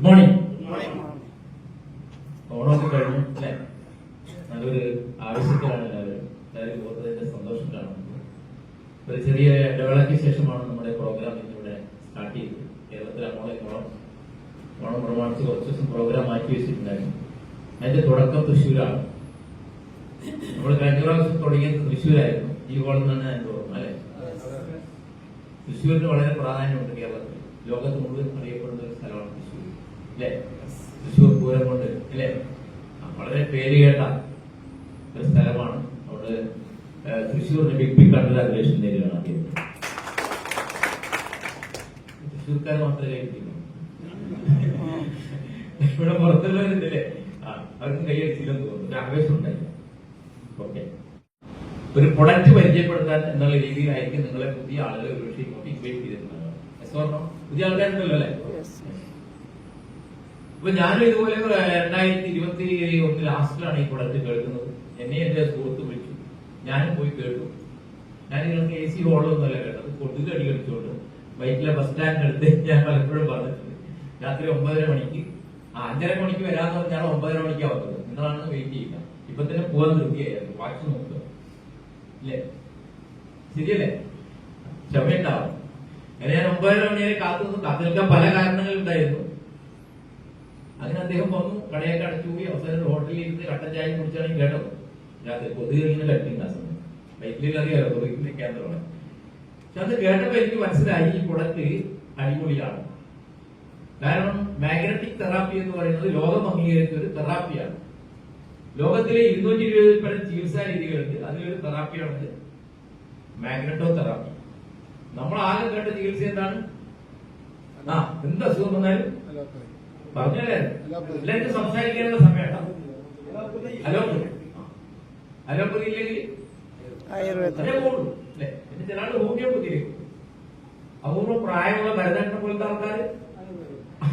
Morning. ഓണമൊക്കെ കഴിഞ്ഞു അല്ലെ? നല്ലൊരു ആവശ്യത്തിലാണ് എല്ലാവരും പോകുന്നതിന്റെ സന്തോഷം കാണുന്നത്. ഒരു ചെറിയ ഇടവേളയ്ക്ക് ശേഷമാണ് നമ്മുടെ പ്രോഗ്രാം ഇന്നിവിടെ സ്റ്റാർട്ട് ചെയ്തത്. കേരളത്തിലെ ഓണം പ്രമാണിച്ച് കുറച്ച് ദിവസം പ്രോഗ്രാം മാറ്റി വെച്ചിട്ടുണ്ടായിരുന്നു. അതിന്റെ തുടക്കം തൃശ്ശൂരാണ്. നമ്മൾ കഴിഞ്ഞ പ്രാവശ്യം തുടങ്ങിയത് തൃശ്ശൂരായിരുന്നു. ഈ ഓളം തന്നെ എനിക്ക് തോന്നുന്നു അല്ലെ? തൃശ്ശൂരിന് വളരെ പ്രാധാന്യമുണ്ട് കേരളത്തിൽ. ലോകത്ത് മുഴുവൻ അറിയപ്പെടുന്ന ഒരു സ്ഥലമാണ് തൃശ്ശൂർ അല്ലെ? തൃശ്ശൂർ പൂരം കൊണ്ട് അല്ലെ വളരെ പേര് കേട്ട ഒരു സ്ഥലമാണ്. അവിടെ തൃശ്ശൂരിന് ബിഗ് കൺഗ്രാജുലേഷൻ നേരിടുകയാണ് ആദ്യം. തൃശ്ശൂർക്കാർ മാത്രമേ കിട്ടിയുള്ളൂ. ഇവിടെ പുറത്തുള്ളവരില്ലേ, അവർക്ക് കൈയടിച്ചില്ലെന്ന് തോന്നുന്നു. ഒരു ആവേശം ഉണ്ടായില്ല. ഓക്കെ, ഒരു പ്രൊഡക്റ്റ് പരിചയപ്പെടുത്താൻ എന്നുള്ള രീതിയിലായിരിക്കും നിങ്ങളെ പുതിയ ആളുകളെ ഒരു പക്ഷേ ഇങ്ങോട്ട് ഇൻവൈറ്റ് ചെയ്തിട്ടുണ്ടാകും. പുതിയ ആൾക്കാരുണ്ടല്ലോ അല്ലെ? അപ്പൊ ഞാനും ഇതുപോലെ 2021 ലാസ്റ്റിലാണ് ഈ പ്രൊഡക്റ്റ് കേൾക്കുന്നത്. എന്നെ എന്റെ സുഹൃത്ത് വിളിച്ചു, ഞാനും പോയി കേട്ടു. ഞാൻ നിങ്ങൾക്ക് AC ഹോളൊന്നുമല്ല കേട്ടത്, കൊതുക് അടി കളിച്ചുകൊണ്ട് ബൈക്കിലെ ബസ് സ്റ്റാൻഡ് എടുത്ത് ഞാൻ പലപ്പോഴും പറഞ്ഞിട്ടുണ്ട്. രാത്രി 9:30 മണിക്ക് 5:30 മണിക്ക് വരാന്ന് പറഞ്ഞാൽ 9:30 മണിക്കാണ് വന്നത്. നിങ്ങളാണ് വെയിറ്റ് ചെയ്യുക. ഇപ്പൊ തന്നെ പോകാൻ നിർത്തിയായിരുന്നു. വാച്ച് നോക്കുക ഇല്ലേ? ശരിയല്ലേ? ക്ഷമയുണ്ടാവും. അങ്ങനെ ഞാൻ 9:30 മണി വരെ കാത്തു നിൽക്കാൻ പല കാരണങ്ങളുണ്ടായിരുന്നു. അതിന് അദ്ദേഹം വന്നു, കടയൊക്കെ അടച്ചു പോയി. അവസാനം ഹോട്ടലിൽ ഇരുന്ന് കട്ടൻ ചായ കുടിച്ചാണ് കേട്ടത്. രാത്രി കൊതുക് ഇങ്ങനെ കട്ടിയുണ്ട്. ആ സമയം ബൈക്കിൽ അറിയാലോ കൊതുക് നിൽക്കാൻ തുടങ്ങി. പക്ഷെ അത് കേട്ടപ്പോ എനിക്ക് മനസ്സിലായി ഈ പ്രൊഡക്റ്റ് അടിപൊളിയാണ്. കാരണം മാഗ്നറ്റിക് തെറാപ്പി എന്ന് പറയുന്നത് ലോകം അംഗീകരിച്ച ഒരു തെറാപ്പിയാണ്. ലോകത്തിലെ 220 പരം ചികിത്സാ രീതികളുണ്ട്. അതിലൊരു തെറാപ്പിയാണ് മാഗ്നറ്റോ തെറാപ്പി. നമ്മൾ ആകെ കേട്ട ചികിത്സ എന്താണ്? എന്ത് അസുഖം വന്നാലും പറഞ്ഞല്ലേ, എല്ലാവർക്കും സംസാരിക്കാനുള്ള സമയമാണ്. അലോപ്പതി ഇല്ലെങ്കിൽ അതേ പോകുള്ളൂ അല്ലെ? പിന്നെ ചില ആൾ ഹോമിയോപ്പതിയിലേക്ക്, അപൂർവം പ്രായമുള്ള ഭരതേട്ടനെ പോലത്തെ ആൾക്കാർ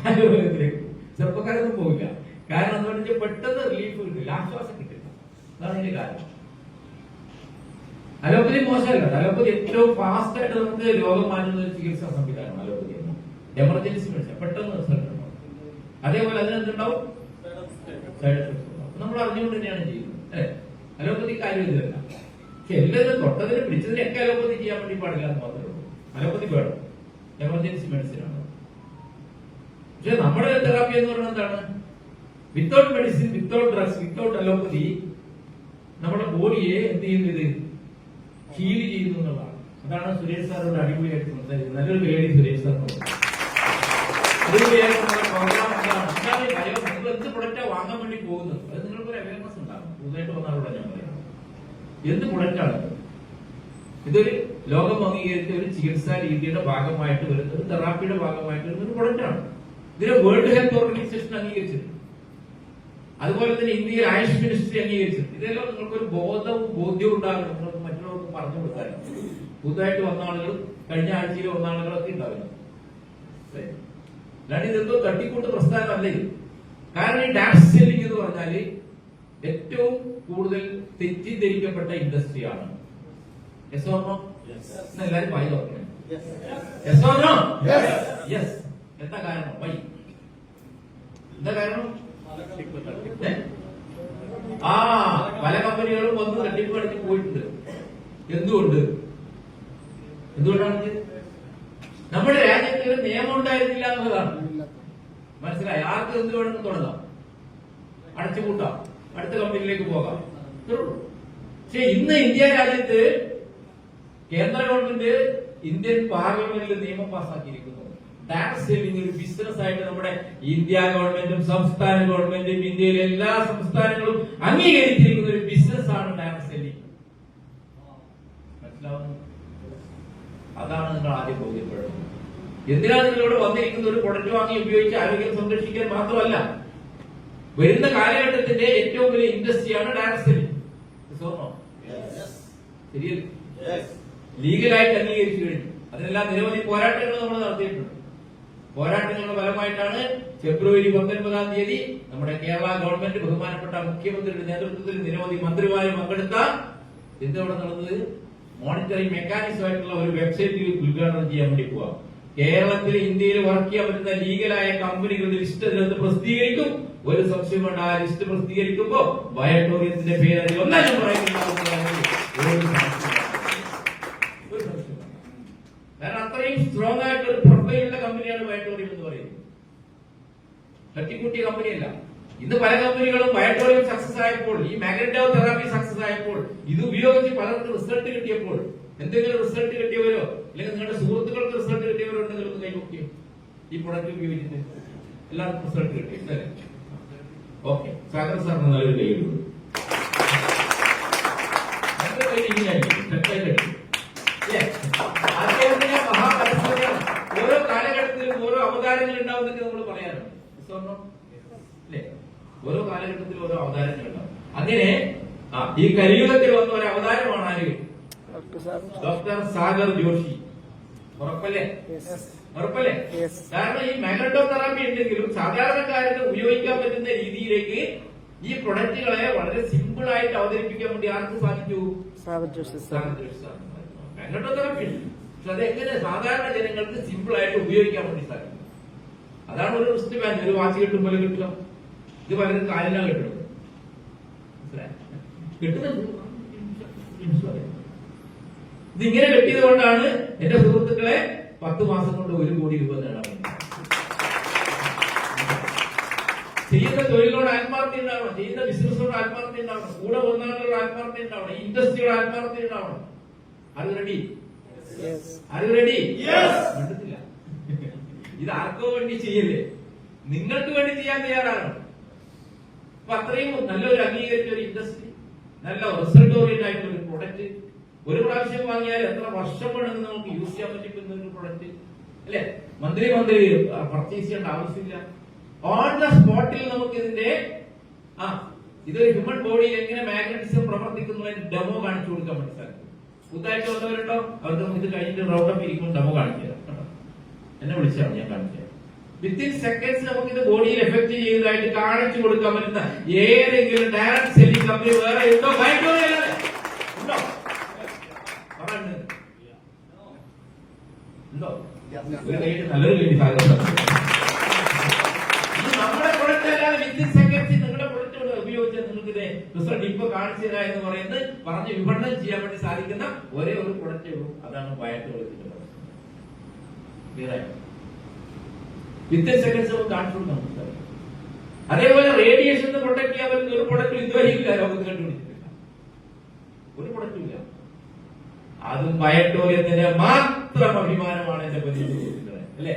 ആയുർവേദത്തിലേക്ക്, ചെറുപ്പക്കാരൊന്നും പോകില്ല. കാരണം എന്ന് പറഞ്ഞാൽ പെട്ടെന്ന് റിലീഫ് കിട്ടില്ല, ആശ്വാസം കിട്ടില്ല. അതാണ് ഇതിന്റെ കാരണം. അലോപ്പതി മോശമല്ല. അലോപ്പതി ഏറ്റവും ഫാസ്റ്റ് ആയിട്ട് നമുക്ക് രോഗം മാറ്റുന്ന ഒരു ചികിത്സാ സംവിധാനമാണ് അലോപ്പതി. എമർജൻസി മെഡിസിൻ പെട്ടെന്ന് റിസൾട്ട് ഉണ്ടാവും. അതേപോലെ അതിനെന്തുണ്ടാവും? സൈഡ് എഫക്ട്സ് ഉണ്ടാവും. നമ്മൾ അറിഞ്ഞുകൊണ്ട് തന്നെയാണ് ചെയ്യുന്നത് അല്ലെ? അലോപ്പതി കാര്യം ഇതിലല്ല. പക്ഷെ എല്ലാവരും തൊട്ടതിന് പിടിച്ചതിനൊക്കെ അലോപ്പതി ചെയ്യാൻ വേണ്ടി പാടില്ല എന്ന് മാത്രമേ ഉള്ളൂ. അലോപ്പതി വേണം, എമർജൻസി മെഡിസിൻ ആണ്. പക്ഷെ നമ്മുടെ തെറാപ്പി എന്ന് പറയുന്നത് എന്താണ്? Without medicine, without drugs, without allopathy നമ്മുടെ ബോഡിയെ എന്ത് ചെയ്യുന്നത്? ഹീൽ ചെയ്യുന്നു എന്നുള്ളതാണ്. അതാണ് സുരേഷ് സാറോട് അടിപൊളിയായിട്ട് സംസാരിക്കുന്നത്. നല്ലൊരു പേടി സുരേഷ് സാറിനോട്. പ്രോഗ്രാം നിങ്ങൾ എന്ത് പ്രൊഡക്റ്റാ വാങ്ങാൻ വേണ്ടി പോകുന്നത്? അത് നിങ്ങൾക്കൊരു അവയർനെസ് ഉണ്ടാകും. പുതുതായിട്ട് വന്നാലുള്ള ഞാൻ പറയാം, എന്ത് പ്രൊഡക്റ്റാണ് ഇതൊരു ലോകം അംഗീകരിച്ച ഒരു ചികിത്സാ രീതിയുടെ ഭാഗമായിട്ട് വരുന്ന ഒരു തെറാപ്പിയുടെ ഭാഗമായിട്ട് വരുന്ന ഒരു പ്രൊഡക്റ്റാണ്. ഇതിനെ വേൾഡ് ഹെൽത്ത് ഓർഗനൈസേഷൻ അംഗീകരിച്ചിട്ടുണ്ട്. അതുപോലെ തന്നെ ഇന്ത്യയിൽ ആയുഷ് മിനിസ്ട്രി അംഗീകരിച്ചിട്ടുണ്ട്. ഇതെല്ലാം നിങ്ങൾക്കൊരു ബോധ്യവും ഉണ്ടാകും. നിങ്ങൾക്ക് മറ്റുള്ളവർക്ക് പറഞ്ഞു കൊടുക്കാൻ. പുതുതായിട്ട് വന്ന ആളുകൾ, കഴിഞ്ഞ ആഴ്ചയിൽ വന്ന ആളുകളൊക്കെ ഉണ്ടാവില്ല. അല്ലാണ്ട് ഇതെന്തോ തട്ടിക്കൂട്ട് പ്രസ്ഥാനമല്ല ഇത്. കാരണം ഈ ഡാൻസ് സെല്ലിംഗ് എന്ന് പറഞ്ഞാൽ ഏറ്റവും കൂടുതൽ തെറ്റിദ്ധരിക്കപ്പെട്ട ഇൻഡസ്ട്രിയാണ്. Yes or no? എല്ലാവരും വായി തുറക്കണേ. Yes or no? യെസ്. എന്താ കാരണം? വൈ? എന്താ കാരണം? പല കമ്പനികളും വന്ന് തട്ടിപ്പ് നടത്തി പോയിട്ടുണ്ട്. എന്തുകൊണ്ടാണ്? നമ്മുടെ രാജ്യത്ത് ഒരു നിയമം ഉണ്ടായിരുന്നില്ല എന്നുള്ളതാണ്. മനസ്സിലായി? ആർക്ക് എന്ത് വേണമെന്ന് തുടങ്ങാം, അടച്ചുപൂട്ടാം, അടുത്ത കമ്പനിയിലേക്ക് പോകാം. പക്ഷെ ഇന്ന് ഇന്ത്യ രാജ്യത്ത് കേന്ദ്ര ഗവൺമെന്റ് ഇന്ത്യൻ പാർലമെന്റിൽ നിയമം പാസ്സാക്കിയിരിക്കുന്നു. ടാക്സ് സേവിംഗ് ഒരു ബിസിനസ് ആയിട്ട് നമ്മുടെ ഇന്ത്യ ഗവൺമെന്റും സംസ്ഥാന ഗവൺമെന്റും ഇന്ത്യയിലെ എല്ലാ സംസ്ഥാനങ്ങളും അംഗീകരിച്ചിരിക്കുന്ന ഒരു ബിസിനസ് ആണ് ടാക്സ് സേവിംഗ്. മനസ്സിലാവുന്നു? അതാണ് നിങ്ങൾ ആദ്യം ബോധ്യപ്പെടുന്നത്. എന്തിനാണ് നിങ്ങളിവിടെ വന്നിരിക്കുന്ന? ഒരു പ്രൊഡക്റ്റ് വാങ്ങി ഉപയോഗിച്ച് ആരോഗ്യം സംരക്ഷിക്കാൻ മാത്രമല്ല, വരുന്ന കാലഘട്ടത്തിന്റെ ഏറ്റവും വലിയ ഇൻഡസ്ട്രിയാണ് ടാക്സ് സേവിംഗ്. ശരിയല്ലേ? ലീഗലായിട്ട് അംഗീകരിച്ചു കഴിഞ്ഞു. അതിനെല്ലാം നിരവധി പോരാട്ടങ്ങൾ നമ്മൾ നടത്തിയിട്ടുണ്ട്. പോരാട്ടങ്ങളുടെ ഫലമായിട്ടാണ് ഫെബ്രുവരി 19-ാം തീയതി നമ്മുടെ കേരള ഗവൺമെന്റ് ബഹുമാനപ്പെട്ട മുഖ്യമന്ത്രിയുടെ നേതൃത്വത്തിൽ നിരവധി മന്ത്രിമാർ പങ്കെടുത്ത എന്തെവിടെ നടന്നത്? മോണിറ്ററിംഗ് മെക്കാനിസം ആയിട്ടുള്ള ഒരു വെബ്സൈറ്റ് ഉദ്ഘാടനം ചെയ്യാൻ വേണ്ടി പോവാം. കേരളത്തിൽ ഇന്ത്യയിൽ വർക്ക് ചെയ്യാൻ പറ്റുന്ന ലീഗലായ കമ്പനികളുടെ ലിസ്റ്റ് അതിനകത്ത് പ്രസിദ്ധീകരിക്കും. ഒരു സംശയം കൊണ്ട് ആ ലിസ്റ്റ് പ്രസിദ്ധീകരിക്കുമ്പോ വയട്ടോറിയത്തിന്റെ പേര് അതിൽ ഒന്നാലും പറയുന്നുണ്ടാവും. കാരണം അത്രയും സ്ട്രോങ് ആയിട്ടൊരു പ്രൊഫൈലുള്ള കമ്പനിയാണ് വയട്ടോറിയം എന്ന് പറയുന്നത്. തട്ടിക്കൂട്ടിയ കമ്പനിയല്ല. ഇന്ന് പല കമ്പനികളും വയട്ടോറിയം സക്സസ് ആയപ്പോൾ, ഈ മാഗ്നറ്റോ തെറാപ്പി സക്സസ് ആയപ്പോൾ, ഇത് ഉപയോഗിച്ച് പലർക്കും റിസൾട്ട് കിട്ടിയപ്പോൾ, എന്തെങ്കിലും റിസൾട്ട് കിട്ടിയവരോ അല്ലെങ്കിൽ നിങ്ങളുടെ സുഹൃത്തുക്കൾക്ക് റിസൾട്ട് കിട്ടിയവരോ ഉണ്ടെങ്കിൽ ഒന്ന് കൈവക്കിയോ? ഈ പ്രൊഡക്റ്റ് ഉപയോഗിച്ചിട്ട് എല്ലാവർക്കും റിസൾട്ട് കിട്ടി അല്ലേ? ഓക്കെ, സാഗർ സാറിന് നല്ലൊരു കൈ കിട്ടും. അദ്ദേഹത്തിന്റെ മഹാപരിശ്രമം. ഓരോ കാലഘട്ടത്തിലും ഓരോ അവതാരങ്ങൾ ഉണ്ടാവുന്നൊക്കെ നമ്മൾ പറയാറുണ്ട് അല്ലേ? ഓരോ കാലഘട്ടത്തിൽ ഓരോ അവതാരങ്ങൾ ഉണ്ടാവും. അങ്ങനെ ഈ കലിയുഗത്തിൽ വന്ന ഒരു അവതാരമാണ് ആര്? ഡോക്ടർ സാഗർ ജോഷി. ഉറപ്പല്ലേ? ഉറപ്പല്ലേ? കാരണം ഈ മാഗ്നറ്റോ തെറാപ്പി ഉണ്ടെങ്കിലും സാധാരണക്കാർക്ക് ഉപയോഗിക്കാൻ പറ്റുന്ന രീതിയിലേക്ക് ഈ പ്രൊഡക്റ്റുകളെ വളരെ സിമ്പിൾ ആയിട്ട് അവതരിപ്പിക്കാൻ വേണ്ടി ആർക്ക് സാധിച്ചു? Magneto therapy. പക്ഷെ അതെങ്ങനെ സാധാരണ ജനങ്ങൾക്ക് സിമ്പിൾ ആയിട്ട് ഉപയോഗിക്കാൻ വേണ്ടി സാധിക്കും? അതാണ് ഒരു റിസ്റ്റ് ബാൻഡ്, ഒരു വാച്ച് കിട്ടും പോലെ കിട്ടുക. ഇത് പലരും കാലിനാ കിട്ടുന്നത്. കിട്ടുന്നത് ഇതിങ്ങനെ കെട്ടിയത് കൊണ്ടാണ് എന്റെ സുഹൃത്തുക്കളെ 10 മാസം കൊണ്ട് 1 കോടി രൂപ നേടാൻ. ചെയ്യുന്ന തൊഴിലോട് ആത്മാർത്ഥി ഉണ്ടാവണം, ചെയ്യുന്ന ബിസിനസ്സോട് ആത്മാർത്ഥി ഉണ്ടാവണം, കൂടെ വന്നവരോട് ആത്മാർത്ഥി ഉണ്ടാവണം, ഇൻഡസ്ട്രിയോട് ആത്മാർത്ഥി ഉണ്ടാവണം. അത് റെഡി? കണ്ടിട്ടില്ല. ഇത് ആർക്കോ വേണ്ടി ചെയ്യല്ലേ, നിങ്ങൾക്ക് വേണ്ടി ചെയ്യാൻ തയ്യാറാണ്. അപ്പൊ അത്രയും നല്ലൊരു അംഗീകരിച്ച ഒരു ഇൻഡസ്ട്രി, നല്ല റിസൾട്ട് ഓറിയന്റഡ് ആയിട്ടുള്ള ഒരു പ്രൊഡക്റ്റ്, ഒരു പ്രാവശ്യം വാങ്ങിയാൽ എത്ര വർഷം വേണമെന്ന് നമുക്ക് യൂസ് ചെയ്യാൻ പറ്റുന്ന ഒരു പ്രൊഡക്റ്റ് അല്ലെ? മന്ത്രി പർച്ചേസ് ചെയ്യേണ്ട ആവശ്യമില്ല. ഓൺ ദ സ്പോട്ടിൽ നമുക്ക് ഇതിന്റെ ഇതൊരു ഹ്യൂമൻ ബോഡിയിൽ എങ്ങനെ മാഗ്നറ്റിസം പ്രവർത്തിക്കുന്നു ഡെമോ കാണിച്ചു കൊടുക്കാൻ വേണ്ടി സാധിക്കും. പുതുതായിട്ട് വന്നവരുണ്ടോ? അവർക്ക് നമുക്ക് ഇത് കഴിഞ്ഞിട്ട് റൗണ്ടപ്പ് ഇരിക്കും, ഡെമോ കാണിച്ചു തരാം. എന്നെ വിളിച്ചാണ്, ഞാൻ കാണിച്ചു തരാം. വിത്തിൻ സെക്കൻഡ്സ് നമുക്ക് ഇത് ബോഡിയിൽ എഫക്ട് ചെയ്തതായിട്ട് കാണിച്ചു കൊടുക്കാൻ പറ്റുന്ന ഏതെങ്കിലും ഡയറക്ട് സെല്ലിംഗ് കമ്പനി വേറെ ഉണ്ടോ? ഉണ്ടോ? നല്ലൊരു കേട്ടി നമ്മുടെ പ്രൊഡക്റ്റ് അല്ലാതെ വിത്തിൻ സെക്കൻഡ്സ് നിങ്ങളുടെ പ്രൊഡക്റ്റ് ഉപയോഗിച്ചാൽ നിങ്ങൾക്ക് ഇത് റിസൾട്ട് ഇപ്പൊ കാണിച്ചു തരാ എന്ന് പറയുന്നത് പറഞ്ഞ് വിപണനം ചെയ്യാൻ വേണ്ടി സാധിക്കുന്ന ഒരേ ഒരു പ്രൊഡക്റ്റേ ഉള്ളൂ. അതാണ് വയട്ടോറിയത്തിന്റെ പ്രൊഡക്റ്റ്. വിത്തിൻ സെക്കൻഡ്സ് നമുക്ക് കാണിച്ചു കൊടുക്കാൻ സാധിക്കും. അതേപോലെ റേഡിയേഷൻ പ്രൊട്ടക്ട് ചെയ്യാൻ പറ്റുന്ന ഒരു പ്രൊഡക്റ്റ് ഇതുവരെ ഇല്ല, ലോകത്ത് കണ്ടുപിടിച്ചിട്ടില്ല. ഒരു പ്രൊഡക്റ്റും ഇല്ല. അതും വയട്ടോറിയത്തിന്റെ മാത്രം അഭിമാനമാണ് എന്റെ പരിചയത്തിലുള്ളത് അല്ലെ?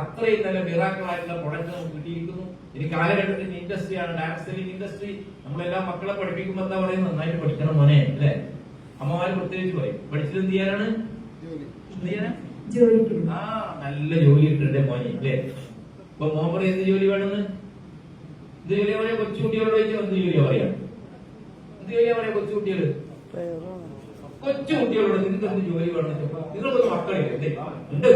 അത്രയും നല്ല മിറാക്കിളായിട്ടുള്ള പ്രൊഡക്റ്റ് നമുക്ക് കിട്ടിയിരിക്കുന്നു. ഇനി കാലഘട്ടത്തിന്റെ ഇൻഡസ്ട്രിയാണ് ഡയറക്ട് സെല്ലിംഗ് ഇൻഡസ്ട്രി. നമ്മളെല്ലാം മക്കളെ പഠിപ്പിക്കുമ്പോൾ എന്താ പറയുന്നത്? നന്നായിട്ട് പഠിക്കണം മോനെ അല്ലെ? അമ്മമാര് പ്രത്യേകിച്ച് പറയും, പഠിച്ചത് എന്ത് ചെയ്യാനാണ്? നല്ല ജോലി കിട്ടണ്ടേ മോനെ അല്ലേ? ഇപ്പൊ മോൻ പറയും എന്ത് ജോലി വേണമെന്ന്? എന്ത് ജോലിയാ പറയാ? കൊച്ചുകുട്ടികളോട് ചോദിച്ചാൽ എന്ത് ജോലിയാ പറയാ? എന്ത് ജോലിയാ പറയാ? കൊച്ചുകുട്ടികളോട് നിങ്ങൾക്ക് എന്ത് ജോലി വേണം? നിങ്ങൾക്കൊന്ന് മക്കളില്ലേ? ഉണ്ട്.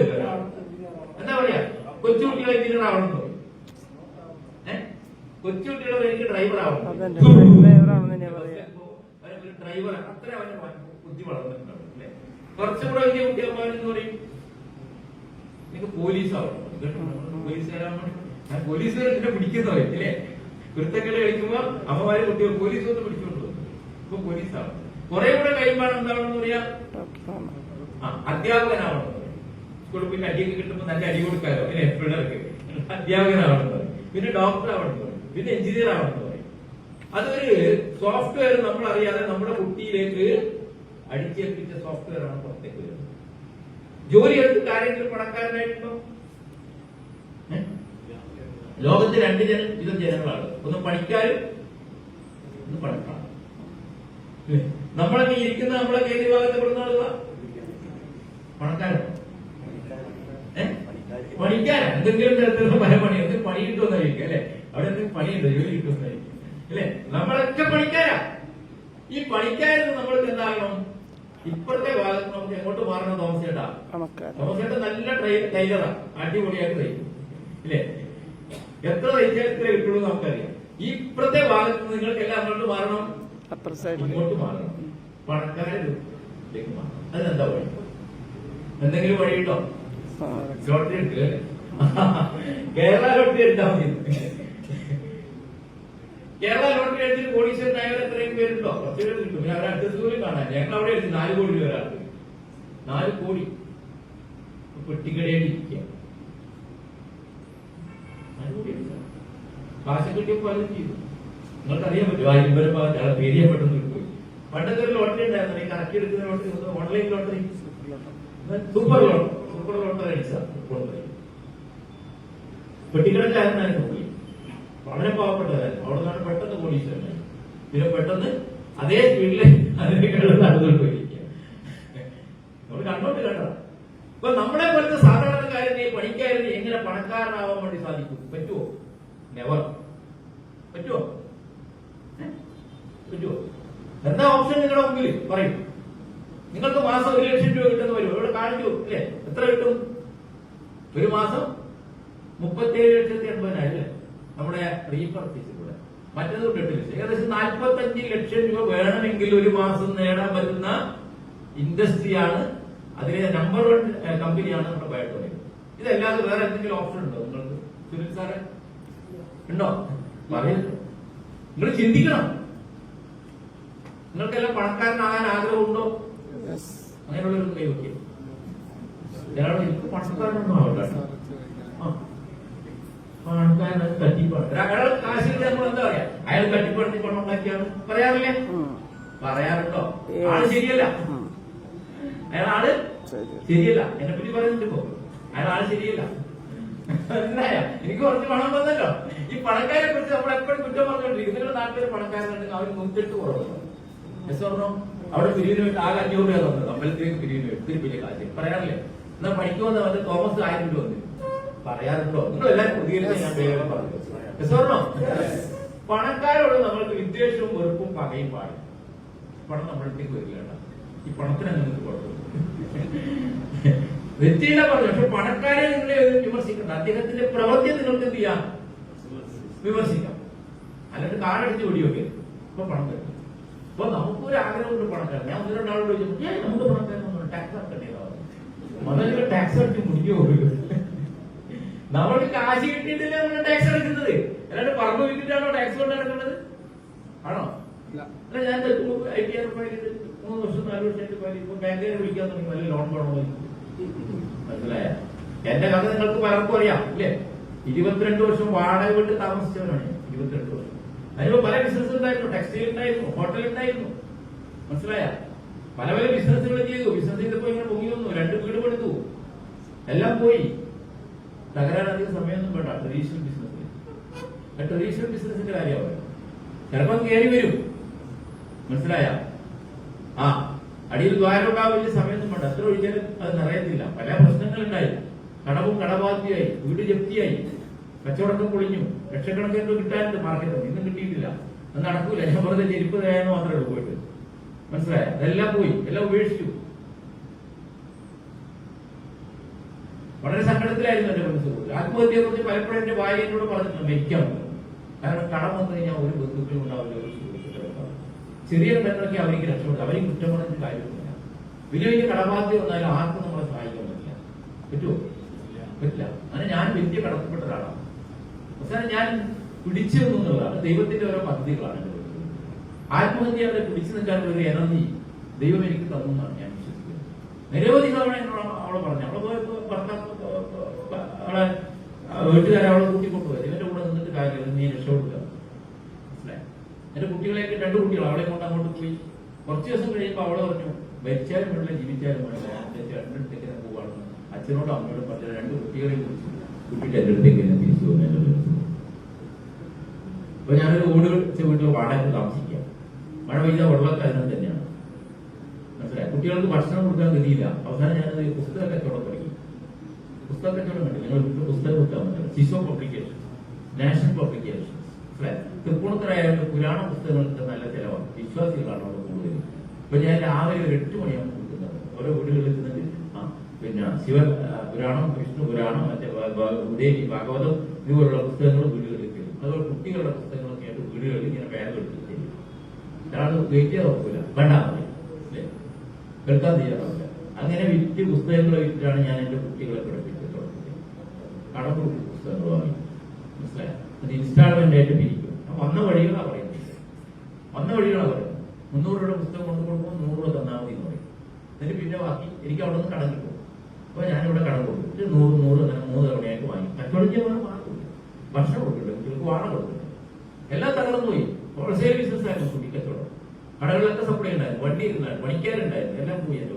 എന്താ പറയാ? കൊച്ചുകുട്ടികളെ എഞ്ചിനീയർ ആവണം പറയും. കൊച്ചുകുട്ടികളെ എനിക്ക് ഡ്രൈവർ ആവണം. ഡ്രൈവർ അത്ര അവന്റെ ബുദ്ധി വളർന്നിട്ടുണ്ടാവും അല്ലെ? കുറച്ചുകൂടെ വലിയ കുട്ടിയന്മാരെന്ന് പറയും എനിക്ക് പോലീസ് ആവണം. പോലീസുകാർ എന്നെ പിടിക്കുന്നവർ അല്ലേ? കുരുത്തക്കേട് കളിക്കുമ്പോ അമ്മമാരെ കുട്ടികൾ പോലീസ് ഒന്ന് പിടിച്ചോണ്ട് പോകും. ഇപ്പൊ പോലീസാവണം. കുറെ കൂടെ കഴിയുമ്പോൾ എന്താണെന്ന് പറയാ? അധ്യാപകനാവണം. സ്കൂളിൽ പിന്നെ അടിയൊക്കെ കിട്ടുമ്പോ നല്ല അടി കൊടുക്കാലോ അല്ലെ? പിള്ളേർക്ക് അധ്യാപകനാവണം പറയും. പിന്നെ ഡോക്ടർ ആവണം പറയും. പിന്നെ എഞ്ചിനീയർ ആവണം പറയും. അതൊരു സോഫ്റ്റ്വെയർ നമ്മൾ അറിയാതെ നമ്മുടെ കുട്ടിയിലേക്ക് അടിച്ചേൽപ്പിച്ച സോഫ്റ്റ്വെയർ ആണ് പുറത്തേക്ക് വരുന്നത്. ജോലി എടുത്തിട്ട് ആരെങ്കിലും പണക്കാരനായിട്ടുണ്ടോ? ലോകത്ത് 2 വിധം ജനങ്ങളാണ്. ഒന്ന് പണിക്കാരും ഒന്ന് പണക്കാരും. നമ്മളൊക്കെ ഇരിക്കുന്ന നമ്മളൊക്കെ ഏത് വിഭാഗത്തിൽ പെടുന്ന ആളുകളാ? പണക്കാരോ? പണിക്കാരാ? എന്തെങ്കിലും തരത്തിലുള്ള പണി, എന്തെങ്കിലും പണി കിട്ടുമെന്നായിരിക്കും അല്ലെ? അവിടെ എന്തെങ്കിലും പണിയുണ്ടോ? ജോലി കിട്ടുമെന്നായിരിക്കും അല്ലെ? നമ്മളൊക്കെ പണിക്കാരാ. ഈ പണിക്കാരെന്ന് നമ്മൾക്ക് എന്താകണം? ഇപ്പോഴത്തെ ഭാഗത്ത് നമുക്ക് എങ്ങോട്ട് മാറണം? തോമസേട്ടാ നല്ല ടൈലറാ, അടിപൊളിയായിട്ട് തയ്ക്കും ഇല്ലേ? എത്ര തയ്ച്ചാൽ ഇത്ര കിട്ടുള്ളൂ നമുക്കറിയാം. ഈ ഇപ്പോഴത്തെ ഭാഗത്ത് നിങ്ങൾക്ക് എല്ലാം അങ്ങോട്ട് മാറണം, ഇങ്ങോട്ട് മാറണം, പണക്കാരിലേക്ക് മാറണം. അതിനെന്താ വഴി? എന്തെങ്കിലും വഴിയുണ്ടോ? ലോട്ടറി എടുക്കുക, കേരള ലോട്ടറി എടുത്താൽ മതി. കേരള ലോട്ടറി എടുത്തിട്ട് കോടീശ്വരനായവർ എത്രയും പേരുണ്ടോ? 10 പേര് കിട്ടും. പിന്നെ അവരെ അഡ്രസ് പോലും കാണാൻ. ഞങ്ങൾ അവിടെ എടുത്ത് 4 കോടി രൂപ ഒരാൾക്ക്, 4 കോടി പെട്ടിക്കടയിൽ ഇരിക്കുക. 4 കോടി എടുക്കാം. കാശ് കിട്ടിയപ്പോൾ പലതും ചെയ്തു. നിങ്ങൾക്കറിയാൻ പറ്റും. ആ പേരിയെ പെട്ടെന്ന് കിട്ടും. പണ്ടത്തെ ഒരു ലോട്ടറി ഉണ്ടായിരുന്നു, ഈ കറക്കി എടുക്കുന്ന lottery, online lottery, super lottery അടിച്ചാൽ പെട്ടിക്കടക്കാരനായിരുന്നു പോയി. വളരെ പാവപ്പെട്ടതായിരുന്നു. അവിടെ നിന്നാണ് പെട്ടെന്ന് കോടീശ്വരനായി. പിന്നെ പെട്ടെന്ന് അതേ സ്പീഡില് അതിനേക്കാളും നടന്നുകൊണ്ട് പോയിരിക്കുക. നമ്മൾ കണ്ടോണ്ട് കണ്ടോ. ഇപ്പൊ നമ്മളെ പോലത്തെ സാധാരണക്കാരനെ പണിക്കാരനെ എങ്ങനെ പണക്കാരനാവാൻ വേണ്ടി സാധിക്കും? പറ്റുമോ? നെവർ. പറ്റുമോ? പറ്റുമോ? എന്താ ഓപ്ഷൻ നിങ്ങളുടെ മുമ്പിൽ? പറയും. നിങ്ങൾക്ക് മാസം 1 ലക്ഷം രൂപ കിട്ടുന്ന വരും. ഇവിടെ കാണിച്ചു അല്ലേ? എത്ര കിട്ടും ഒരു മാസം? 37,80,000 അല്ലേ നമ്മുടെ റീപർച്ചേസിലൂടെ. മറ്റേത് 8 ലക്ഷം. ഏകദേശം 45 ലക്ഷം രൂപ വേണമെങ്കിൽ ഒരു മാസം നേടാൻ പറ്റുന്ന ഇൻഡസ്ട്രിയാണ്, അതിലെ നമ്പർ 1 കമ്പനിയാണ് നമ്മുടെ ബയോട്ടോണിക്. ഇതല്ലാതെ വേറെ എന്തെങ്കിലും ഓപ്ഷൻ ഉണ്ടോ നിങ്ങൾക്ക്? സുനിൽ സാറെ ഉണ്ടോ? പറയുന്നു. നിങ്ങൾ ചിന്തിക്കണം. നിങ്ങൾക്കെല്ലാം പണക്കാരനാകാൻ ആഗ്രഹമുണ്ടോ? അങ്ങനെയുള്ളൊരു കൈ വയ്ക്കുക. ഒരാൾ എനിക്ക് പണക്കാരനൊന്നും ആവട്ടെ, പണക്കാരൻ തട്ടിപ്പാണ്. ഒരാൾ കാശിൽ നമ്മൾ എന്താ പറയാ? അയാൾ തട്ടിപ്പടുത്തി പണം ഉണ്ടാക്കിയാണ് പറയാറില്ലേ? പറയാറുണ്ടോ? ആള് ശരിയല്ല. അയാളാള് ശരിയല്ല. എന്നെ പറ്റി പറയുന്നുണ്ട് ഇപ്പൊ. അയാളാള് ശരിയല്ല. മനസ്സിലായ? എനിക്ക് കുറച്ച് പണം വന്നല്ലോ. ഈ പണക്കാരെ കുറിച്ച് നമ്മൾ എപ്പോഴും കുറ്റം പറഞ്ഞുകൊണ്ടിരിക്കും. നിങ്ങളുടെ നാട്ടിലൊരു പണക്കാരനുണ്ടെങ്കിൽ അവർ 108 കുറവുണ്ടോ? എസ്വർണം അവിടെ പിരിവിന് വേണ്ടി ആകെ 500 രൂപ തന്നത്. അമ്പലത്തിലേക്ക് പിരിവിന് വേണ്ടി ഇത്തിരി വലിയ കാശ് പറയാറില്ലേ? എന്നാൽ പഠിക്കുമെന്ന് മറ്റേ തോമസ് 1000 രൂപ വന്നു പറയാറുണ്ടോ? നിങ്ങൾ എല്ലാവരും പ്രതികരിച്ച് ഞാൻ വേഗം പറഞ്ഞു. എസ്വർണം പണക്കാരോട് നമ്മൾക്ക് വിദ്വേഷവും വെറുപ്പും പകയും പാടില്ല. പണം നമ്മളടുത്തേക്ക് വരില്ല. ഈ പണത്തിന് നിങ്ങൾക്ക് കുഴപ്പമില്ല. വ്യക്തിയില്ല പറഞ്ഞു. പക്ഷെ പണക്കാരെ നിങ്ങളെ വിമർശിക്കണ്ട. അദ്ദേഹത്തിന്റെ പ്രവൃത്തിയെ നിങ്ങൾക്ക് എന്ത് ചെയ്യാം? വിമർശിക്കാം. അല്ലാണ്ട് കാടടിച്ച് ഓടിയൊക്കെ ഇപ്പൊ പണം തരും. അപ്പൊ നമുക്കൊരു ആഗ്രഹമുണ്ട് പണക്കാരൻ. ഞാൻ 1-2 ആളോട് ചോദിച്ചു, നമുക്ക് പണക്കാരൻ ടാക്സ് അടക്കേണ്ടതാണ്. മൊത്തത്തിൽ ടാക്സ് അടിച്ച് മുടിക്കോ? നമ്മൾക്ക് കാശ് കിട്ടിയിട്ടില്ല നമ്മൾ ടാക്സ് അടക്കുന്നത്. അല്ലാണ്ട് പറമ്പ് വിറ്റിട്ടാണോ ടാക്സ് കൊണ്ട് നടക്കുന്നത്? ആണോ? അല്ല, ഞാൻ ITR ഫയൽ 3 വർഷം 4 വർഷമായിട്ട് ഫയൽ ഇപ്പൊ ബാങ്കിനെ വിളിക്കാൻ തുടങ്ങി. നല്ല ലോൺ വേണോ? മനസ്സിലായ? എന്റെ കഥ നിങ്ങൾക്ക് പലർക്കും അറിയാം ഇല്ലേ? 22 വർഷം വാടക വിട്ട് താമസിച്ചവനാണ്. 22 വർഷം. അതിന് പല ബിസിനസ് ഉണ്ടായിരുന്നു. ടെക്സ്റ്റൈൽ ഉണ്ടായിരുന്നു, ഹോട്ടൽ ഉണ്ടായിരുന്നു. മനസ്സിലായ? പല പല ബിസിനസ്സുകൾ ചെയ്തു. ബിസിനസ് ചെയ്തപ്പോ ഇങ്ങനെ പൊങ്ങി വന്നു. 2 വീട് പണിതു. എല്ലാം പോയി. തകരാൻ അധികം സമയമൊന്നും വേണ്ട. ട്രഡീഷണൽ ബിസിനസ്, ട്രഡീഷണൽ ബിസിനസിന്റെ കാര്യമാണ്. ചിലപ്പം കയറി വരും. മനസ്സിലായ? ആ അടിയിൽ ദ്വാരം ഉണ്ടാവാൻ വലിയ സമയമൊന്നും വേണ്ട. എത്ര ഒഴിച്ചാലും അത് നിറയത്തില്ല. പല പ്രശ്നങ്ങളുണ്ടായി. കടവും കടബാധ്യയായി, വീട് ജപ്തിയായി, കച്ചവടക്കം പൊളിഞ്ഞു. ലക്ഷക്കണക്കിന് കിട്ടാനുണ്ട് മാർക്കറ്റിൽ. ഇന്നും കിട്ടിയിട്ടില്ല. അത് നടക്കൂല. ഞാൻ വെറുതെ ചെരുപ്പ് തരാമെന്ന് മാത്രമേ ഉള്ളൂ പോയിട്ട്. മനസ്സിലായ? അതെല്ലാം പോയി. എല്ലാം ഉപേക്ഷിച്ചു. വളരെ സങ്കടത്തിലായിരുന്നു എന്റെ മനസ്സ്. ആത്മഹത്യയെ കുറിച്ച് പലപ്പോഴും എന്റെ ഭാര്യ എന്നോട് പറഞ്ഞിട്ടുണ്ട് മരിക്കാൻ. കാരണം കടം വന്നു കഴിഞ്ഞാൽ ഒരു ബന്ധുക്കളും ഉണ്ടാവില്ല, ഒരു സുഹൃത്തുക്കളുണ്ടാവും. ചെറിയ ബന്ധമൊക്കെ അവർക്ക് രക്ഷപ്പെടും. അവരെ കുറ്റം പറഞ്ഞിട്ട് കാര്യമൊന്നുമില്ല. വലിയ വലിയ കടബാധ്യത വന്നാലും ആർക്കും നമ്മളെ സഹായിക്കാൻ പറ്റില്ല. പറ്റുമോ? പറ്റില്ല. അങ്ങനെ ഞാൻ വലിയ കടത്തപ്പെട്ട ഒരാളാണ്. അവസാനം ഞാൻ പിടിച്ചു നിന്നുള്ളതാണ്. ദൈവത്തിന്റെ ഓരോ പദ്ധതികളാണ് എന്റെ വീട്ടിൽ. ആത്മഹത്യ അവരെ പിടിച്ചു നിൽക്കാനുള്ള ഒരു എനർജി ദൈവം എനിക്ക് തന്നു എന്നാണ് ഞാൻ വിശ്വസിക്കുന്നത്. നിരവധി തവണ എന്നോട് അവളെ പറഞ്ഞു. അവളെ പോയപ്പോ അവളെ വീട്ടുകാരെ അവളെ കൂട്ടിക്കൊണ്ടുപോയത്. ഇവന്റെ കൂടെ നിന്നിട്ട് കാര്യമില്ല, നീ രക്ഷപ്പെടുക. മനസ്സിലായി? എന്റെ കുട്ടികളെയൊക്കെ 2 കുട്ടികൾ അവളെ കൊണ്ട് അങ്ങോട്ട് പോയി. കുറച്ചു ദിവസം കഴിയുമ്പോൾ അവളെ പറഞ്ഞു, മരിച്ചാലും വേണ്ടില്ല ജീവിച്ചാലും വേണ്ടില്ല, എന്റെ ചേട്ടനടുത്തേക്ക് ഞാൻ പോവാണെന്ന് അച്ഛനോടും അമ്മയോടും പറഞ്ഞ 2 കുട്ടികളെയും കുറിച്ച് കുട്ടിയുടെ എന്റെ അടുത്തേക്ക് എന്നെ തിരിച്ചു പോകുന്നു. അപ്പൊ ഞാനൊരു ഓട് വെച്ച വീട്ടിൽ വാടക താമസിക്കാം. മഴ പെയ്താൽ വെള്ളമൊക്കെ അതിനകത്ത് തന്നെയാണ്. മനസ്സിലായി? കുട്ടികൾക്ക് ഭക്ഷണം കൊടുക്കാൻ ഗതിയില്ല. അവസാനം ഞാനത് പുസ്തക കച്ചവടം പഠിക്കും. പുസ്തക കച്ചവടം കണ്ടില്ല. നിങ്ങൾ പുസ്തകം കൊടുക്കാൻ പറ്റില്ല. സിസോ പബ്ലിക്കേഷൻ, നാഷണൽ പബ്ലിക്കേഷൻ. തൃപ്പൂണിത്തറയായിട്ട് പുരാണ പുസ്തകങ്ങൾക്ക് നല്ല ചിലവാണ്. വിശ്വാസികളാണ് അവിടെ കൂടുതൽ. ഇപ്പൊ ഞാൻ രാവിലെ ഒരു 8 മണിയാണ് കൊടുക്കുന്നത്. ഓരോ വീടുകളിൽ നിന്നിട്ട് പിന്നെ ശിവ പുരാണം, വിഷ്ണു പുരാണം, മറ്റേ ദേവി ഭാഗവതം ഇതുപോലുള്ള പുസ്തകങ്ങൾ വീടുകളിൽ തരും. അതുപോലെ കുട്ടികളുടെ പുസ്തകങ്ങളൊക്കെ ആയിട്ട് വീടുകളിൽ ഇങ്ങനെ ബാഗ് എടുത്ത് തരും. ഒരാൾ വെയിറ്റ് ചെയ്ത് നോക്കൂല, വേണ്ട അല്ലേ, കേൾക്കാൻ തയ്യാറാവില്ല. അങ്ങനെ വിറ്റ് പുസ്തകങ്ങൾ വിറ്റിട്ടാണ് ഞാൻ എന്റെ കുട്ടികളെ പഠിപ്പിച്ചിട്ടുള്ളത്. കടം കൊടുക്കും പുസ്തകങ്ങൾ വാങ്ങി, മനസ്സിലായോ? അത് ഇൻസ്റ്റാൾമെന്റ് ആയിട്ട് പിരിക്കും. വന്ന വഴികളാണ് പറയുന്നത്, വന്ന വഴികളാണ് പറയുന്നത്. 300 രൂപയുടെ പുസ്തകം കൊണ്ടു കൊടുക്കുമ്പോൾ 100 രൂപ തന്നാൽ മതി എന്ന് പറയും. എന്നിട്ട് പിന്നെ ബാക്കി എനിക്ക് അവിടെ നിന്ന് കടം കിട്ടും. അപ്പൊ ഞാനിവിടെ കടം കൊടുക്കും. 100 അങ്ങനെ 3 തവണയായിട്ട് വാങ്ങി. കച്ചവടം വാങ്ങ കൊടുക്കും, ഭക്ഷണം കൊടുക്കുന്നുണ്ട്, കുട്ടികൾക്ക് വാഴ കൊടുക്കുന്നുണ്ട്. എല്ലാം തകർന്നു പോയി. ഹോൾസെയിൽ ബിസിനസ് ആയിരുന്നു കുട്ടി കച്ചവടം. കടകളിലൊക്കെ സപ്ലൈ ഉണ്ടായിരുന്നു, വണ്ടി ഇരുന്നായിരുന്നു, പണിക്കാരുണ്ടായിരുന്നു, എല്ലാം പോയി. എന്റെ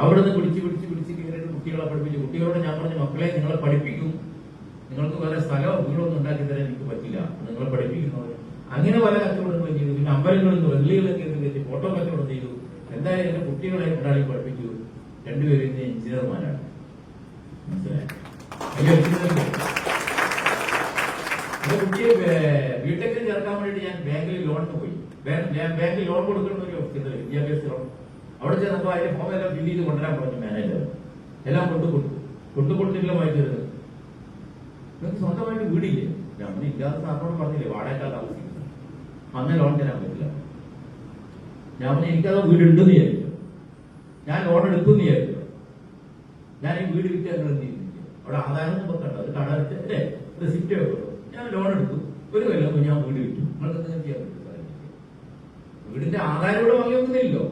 അവിടെ നിന്ന് പിടിച്ച് കയറിയിട്ട് കുട്ടികളെ പഠിപ്പിച്ചു. കുട്ടികളോട് ഞാൻ പറഞ്ഞു, മക്കളെ നിങ്ങളെ പഠിപ്പിക്കും, നിങ്ങൾക്ക് വേറെ സ്ഥലമോ വീടൊന്നും ഉണ്ടാക്കി തരാൻ എനിക്ക് പറ്റില്ല, നിങ്ങളെ പഠിപ്പിക്കുന്നവർ. അങ്ങനെ പല കച്ചവടങ്ങളും ചെയ്തു. പിന്നെ അമ്പലങ്ങളിൽ നിന്ന് വെള്ളികളൊക്കെ വെച്ച് ഫോട്ടോ കച്ചവടം ചെയ്തു. എന്തായാലും എന്റെ കുട്ടികളെ ഉണ്ടാക്കി പഠിപ്പിച്ചു. രണ്ടുപേരും ഇന്ന് എഞ്ചിനീയർമാരാണ്, മനസ്സിലായി? കുട്ടിയെ ബിടെക്കിന് ചേർക്കാൻ വേണ്ടിയിട്ട് ഞാൻ ബാങ്കിൽ ലോണിന് പോയി. ബാങ്കിൽ ലോൺ കൊടുക്കുന്ന ഒരു വിദ്യാഭ്യാസ ലോൺ. അവിടെ ചെന്നപ്പോ അതിന്റെ ഫോം എല്ലാം ഫില്ല് ചെയ്ത് കൊണ്ടുവരാൻ പറഞ്ഞു മാനേജർ. എല്ലാം കൊണ്ടുകൊടുത്തില്ല വായിച്ചു തരുന്നത്. നിങ്ങൾക്ക് സ്വന്തമായിട്ട് വീടില്ലേ? നമ്മൾ ഇല്ലാത്ത സാറിനോട് പറഞ്ഞില്ലേ വാടകയ്ക്കാ താമസിക്കുന്നത്, അന്ന് ലോൺ തരാൻ പറ്റില്ല. ഞാൻ പറഞ്ഞു എനിക്കത് വീടുണ്ടെന്ന് വിചാരിച്ചു, ഞാൻ ലോൺ എടുക്കുമെന്ന് വിചാരിച്ചു. ഞാൻ ഈ വീട് വിറ്റ് ഞങ്ങൾ എന്ത് ചെയ്തിരിക്കും? അവിടെ ആധാരം നോക്കണ്ട, അത് കട അല്ലേ റെസിപ്റ്റ് വെക്കുള്ളൂ. ഞാൻ ലോൺ എടുത്തു, ഒരു കൊല്ലം ഞാൻ വീട് വിറ്റു. നിങ്ങൾക്ക് എന്തെങ്കിലും ചെയ്യാൻ പറ്റും? വീടിന്റെ ആധാരം ഇവിടെ വാങ്ങിയൊന്നുമില്ലല്ലോ.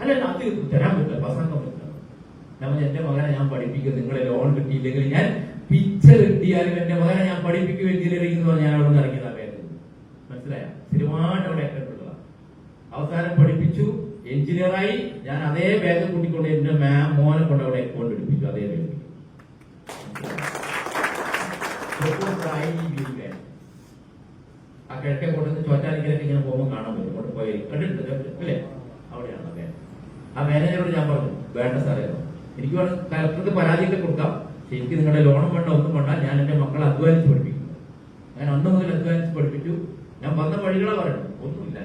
അല്ല അത് തരാൻ പറ്റില്ല, പ്രസംഗം പറ്റില്ല. ഞാൻ എന്റെ മകനെ ഞാൻ പഠിപ്പിക്കും, നിങ്ങളെ ലോൺ കിട്ടിയില്ലെങ്കിൽ ഞാൻ പിച്ച കിട്ടിയാലും എന്റെ മകനെ ഞാൻ പഠിപ്പിക്കും എഞ്ചിനീയറിംഗ് എന്ന് പറഞ്ഞാൽ അവിടെ നിന്ന് ഇറങ്ങിയതാ ബാഗ്. മനസ്സിലായ? സ്ഥിരമായിട്ട് അവിടെ അക്കൗണ്ടുള്ള അവസാനം പഠിപ്പിച്ചു, എഞ്ചിനീയറായി. ഞാൻ അതേ ബാഗ് കൂട്ടിക്കൊണ്ട് എന്റെ മോനെ കൊണ്ട് അവിടെ അക്കൗണ്ട് എടുപ്പിച്ചു, അതേ ബാഗ്. ആ കിഴക്കേ കൊണ്ടുവന്ന് ചോറ്റാനിക്കലൊക്കെ ഇങ്ങനെ പോകുമ്പോൾ കാണാൻ പറ്റും. കൊണ്ട് പോയി കണ്ടിട്ടുണ്ട് അല്ലേ? അവിടെയാണ് ബാഗ്. ആ മാനേജറോട് ഞാൻ പറഞ്ഞു, വേണ്ട സാറേ, എനിക്ക് വേണം കലക്ടർക്ക് പരാതിയൊക്കെ കൊടുക്കാം, എനിക്ക് നിങ്ങളുടെ ലോണും വേണ്ട ഒന്നും വേണ്ട, ഞാൻ എന്റെ മക്കളെ അധ്വാനിച്ച് പഠിപ്പിക്കുന്നു. ഞാൻ അന്ന് മുതൽ അധ്വാനിച്ച് പഠിപ്പിച്ചു. ഞാൻ വന്ന വഴികളെ പറയണം, ഒന്നുമില്ല.